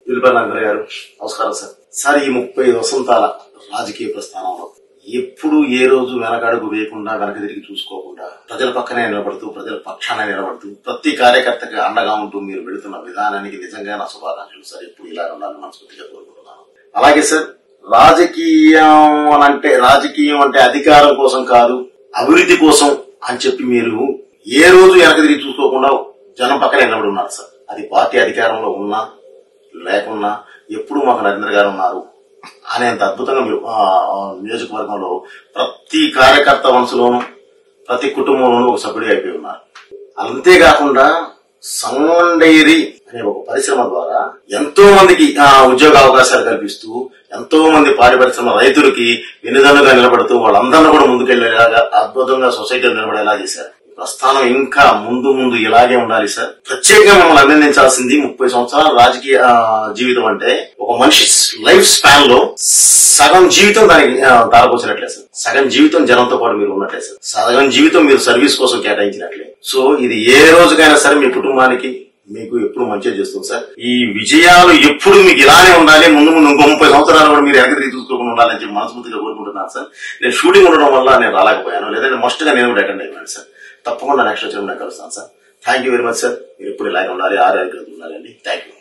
విల్పనందర్ గారు నమస్కారం sir. Sir, ఈ 30 వసంతాల రాజకీయ ప్రస్థానంలో ఎప్పుడు ఏ రోజు వెనకడుగు వేయకుండా వెనక తిరిగి చూసుకోకుండా ప్రజల పక్కనే నిలబడుతూ ప్రజల పక్షాన నిలబడుతూ ప్రతి కార్యకర్తకి అండగా ఉంటూ మీరు వెళుతున్న విధానానికి నిజంగా నా శుభాకాంక్షలు సార్. ఎప్పుడు ఇలా ఉండాలని మనస్ఫూర్తిగా కోరుకుంటున్నాను. అలాగే సార్, రాజకీయం అంటే అధికారం కోసం కాదు, అభివృద్ధి కోసం అని చెప్పి మీరు ఏ రోజు వెనక తిరిగి చూసుకోకుండా జనం పక్కనే నిలబడి ఉన్నారు సార్. అది పార్టీ అధికారంలో ఉన్నా లేకున్నా ఎప్పుడు మాకు నరేంద్ర గారు ఉన్నారు అనేంత అద్భుతంగా మీరు నియోజకవర్గంలో ప్రతి కార్యకర్త మనసులోనూ ప్రతి కుటుంబంలోనూ ఒక సభ్యుడిగా అయిపోయి ఉన్నారు. అంతేకాకుండా సంగం డైరీ అనే ఒక పరిశ్రమ ద్వారా ఎంతో మందికి ఉద్యోగ అవకాశాలు కల్పిస్తూ ఎంతో మంది పాడి పరిశ్రమ రైతులకి వెన్నుదన్నుగా నిలబడుతూ వాళ్ళందరినీ కూడా ముందుకెళ్లేలాగా అద్భుతంగా సొసైటీలో నిలబడేలా చేశారు. ప్రస్థానం ఇంకా ముందు ముందు ఇలాగే ఉండాలి సార్. ప్రత్యేకంగా మమ్మల్ని అభినందించాల్సింది 30 సంవత్సరాల రాజకీయ జీవితం అంటే ఒక మనిషి లైఫ్ స్పాన్ లో సగం జీవితం దానికి దారపోసినట్లే సార్. సగం జీవితం జనంతో పాటు మీరు ఉన్నట్లే సార్. సగం జీవితం మీరు సర్వీస్ కోసం కేటాయించినట్లే. సో ఇది ఏ రోజుకైనా సరే మీ కుటుంబానికి మీకు ఎప్పుడు మంచిగా చేస్తుంది సార్. ఈ విజయాలు ఎప్పుడు మీకు ఇలానే ఉండాలి, ముందు ఇంకో 30 సంవత్సరాలు కూడా మీరు వెనక్కి తిరిగి చూసుకోకుండా ఉండాలని చెప్పి మనస్ఫూర్తిగా కోరుకుంటున్నాను సార్. నేను షూటింగ్ ఉండడం వల్ల నేను రాలేకపోయాను, లేదంటే మస్ట్ గా నేను కూడా అటెండ్ అయిపోయాను సార్. తప్పకుండా నెక్స్ట్ వచ్చి నేను కలుస్తాను sir. Thank you very much sir. మీరు ఎప్పుడు ఇలాగే ఉండాలి, ఆరోగ్యంగా ఉండాలండి. Thank you.